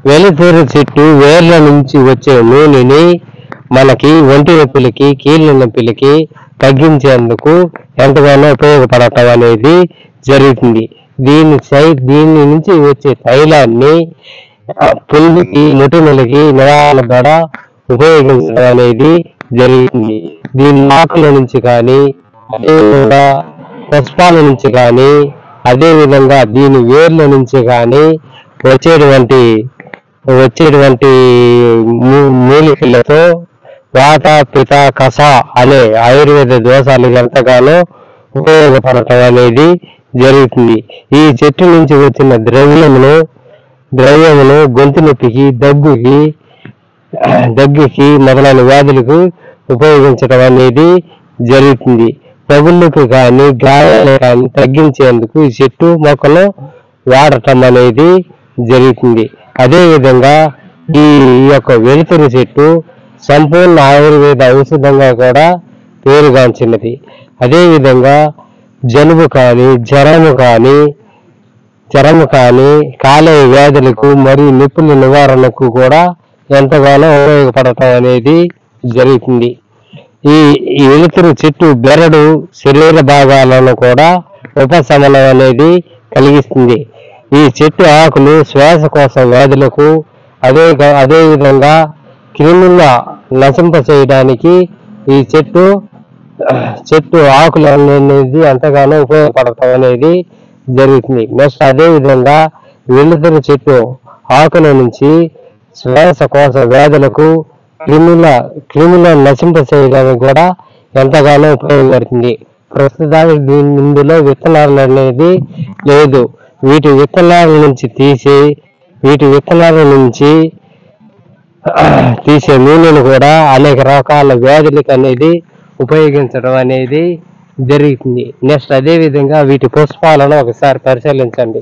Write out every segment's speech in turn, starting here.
వెలుతురు చెట్టు వేర్ల నుంచి వచ్చే నూనెని మనకి ఒంటి నొప్పులకి కీళ్ళ నొప్పులకి తగ్గించేందుకు ఎంతగానో ఉపయోగపడటం అనేది జరుగుతుంది. దీని నుంచి వచ్చే తైలాన్ని పుండుకి మొటిమలకి నివారణ కూడా ఉపయోగించడం అనేది జరుగుతుంది. దీని ఆకుల నుంచి కానీ అదేవిధంగా పుష్పాల నుంచి కానీ అదేవిధంగా దీని వేర్ల నుంచి కానీ వచ్చేటువంటి మూలికలతో వాత పిత కస అనే ఆయుర్వేద దోషాలు ఎంతగానో ఉపయోగపడటం అనేది జరుగుతుంది. ఈ చెట్టు నుంచి వచ్చిన ద్రవ్యమును గొంతు నొప్పికి దగ్గుకి మొదలైన వ్యాధులకు ఉపయోగించడం అనేది జరుగుతుంది. పగుళ్ళకు కానీ గాయాలు కానీ తగ్గించేందుకు ఈ చెట్టు మొక్కలు వాడటం అనేది జరుగుతుంది. అదేవిధంగా ఈ యొక్క వెలుతురు చెట్టు సంపూర్ణ ఆయుర్వేద ఔషధంగా కూడా పేరుగాంచినది. అదేవిధంగా జలుబు కానీ జ్వరము కానీ కాలేయ వ్యాధులకు మరియు నొప్పుల నివారణకు కూడా ఎంతగానో ఉపయోగపడటం అనేది జరుగుతుంది. ఈ వెలుతురు చెట్టు బెరడు శరీర భాగాలను కూడా ఉపశమనం అనేది కలిగిస్తుంది. ఈ చెట్టు ఆకులు శ్వాసకోశ వ్యాధులకు అదేవిధంగా క్రిముల నశింప చేయడానికి ఈ చెట్టు ఆకులు అనేది ఎంతగానో ఉపయోగపడటం అనేది జరుగుతుంది. నెక్స్ట్ అదేవిధంగా వెలుతురు చెట్టు ఆకుల నుంచి శ్వాసకోశ వ్యాధులకు క్రిముల నశింప చేయడానికి కూడా ఎంతగానో ఉపయోగపడుతుంది. ప్రస్తుతానికి ఇందులో విత్తనాలు అనేది లేదు. వీటి విత్తనాల నుంచి తీసే నూనెను కూడా అనేక రకాల వ్యాధులకు అనేది ఉపయోగించడం అనేది జరుగుతుంది. నెక్స్ట్ అదేవిధంగా వీటి పుష్పాలను ఒకసారి పరిశీలించండి.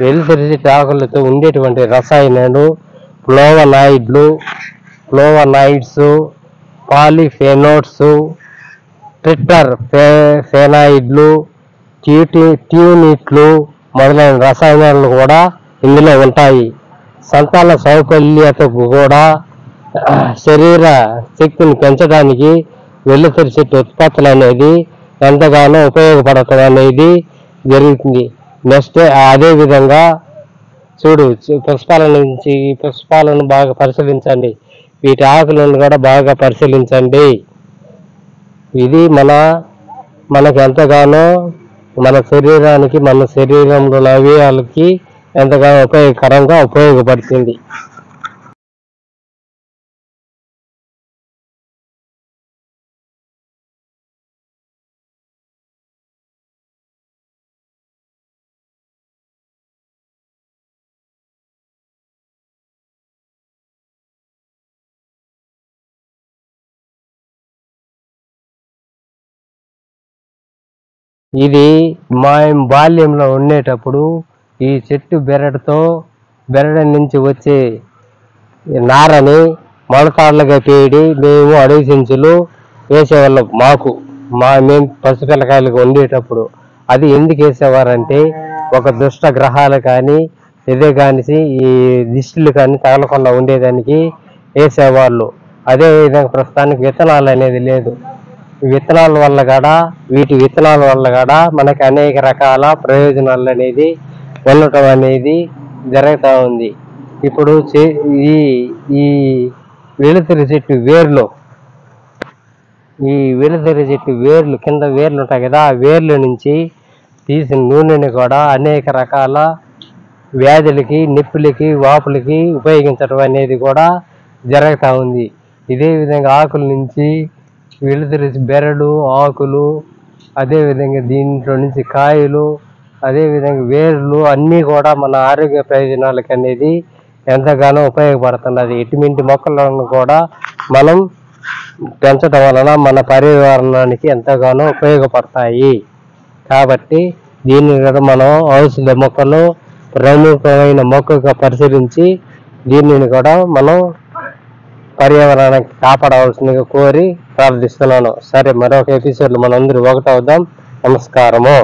వెలుతురు చెట్టు ఆకులతో ఉండేటువంటి రసాయనాలు ఫ్లోవనాయిడ్స్, పాలిఫెనోల్స్, ట్రిప్టర్ఫెనాయిడ్లు, ట్యూనిట్లు మొదలైన రసాయనాలు కూడా ఇందులో ఉంటాయి. సంతాన సౌకర్యతకు కూడా శరీర శక్తిని పెంచడానికి వెలుతురు చెట్టు ఉత్పత్తులు అనేది ఎంతగానో ఉపయోగపడటం అనేది జరుగుతుంది. నెక్స్ట్ అదేవిధంగా పుష్పాలను బాగా పరిశీలించండి. వీటి ఆకులను కూడా బాగా పరిశీలించండి. ఇది మనకు ఎంతగానో మన శరీరానికి మన శరీరంలో అవయవాలకి ఎంతగానో ఉపయోగకరంగా ఉపయోగపడుతుంది. ఇది మా బాల్యంలో ఉండేటప్పుడు ఈ చెట్టు బెరడు నుంచి వచ్చే నారని మొలతాళ్ళగా పేడి మేము అడవి చెంచులు వేసేవాళ్ళం. మేము పసిపిల్లకాయలుగా ఉండేటప్పుడు అది ఎందుకు వేసేవారంటే ఒక దుష్ట గ్రహాలు కానీ ఈ దిష్టిలు కానీ తగలకుండా ఉండేదానికి వేసేవాళ్ళు. అదేవిధంగా ప్రస్తుతానికి విత్తనాలు అనేది లేదు. విత్తనాల వల్ల కూడా మనకి అనేక రకాల ప్రయోజనాలు అనేది ఉండటం అనేది జరుగుతూ ఉంది. ఇప్పుడు ఈ వెలుతురు చెట్టు వేర్లు కింద వేర్లు ఉంటాయి కదా, ఆ వేర్ల నుంచి తీసిన నూనెని కూడా అనేక రకాల వ్యాధులకి నొప్పులకి వాపులకి ఉపయోగించడం అనేది కూడా జరుగుతూ ఉంది. ఇదే విధంగా ఆకుల నుంచి వెలుతురు బెరడు ఆకులు అదేవిధంగా దీంట్లో నుంచి కాయలు అదేవిధంగా వేర్లు అన్నీ కూడా మన ఆరోగ్య ప్రయోజనాలకు అనేది ఎంతగానో ఉపయోగపడుతున్నది. ఇటువంటి మొక్కలను కూడా మనం పెంచడం వలన మన పర్యావరణానికి ఎంతగానో ఉపయోగపడతాయి. కాబట్టి దీన్ని కూడా మనం ఔషధ మొక్కలు ప్రముఖమైన మొక్కగా పరిశీలించి దీనిని కూడా మనం పర్యావరణానికి కాపాడవలసిందిగా కోరి ప్రార్థిస్తున్నాను. సరే, మరొక ఎపిసోడ్లో మనందరూ ఒకటవుదాం. నమస్కారము.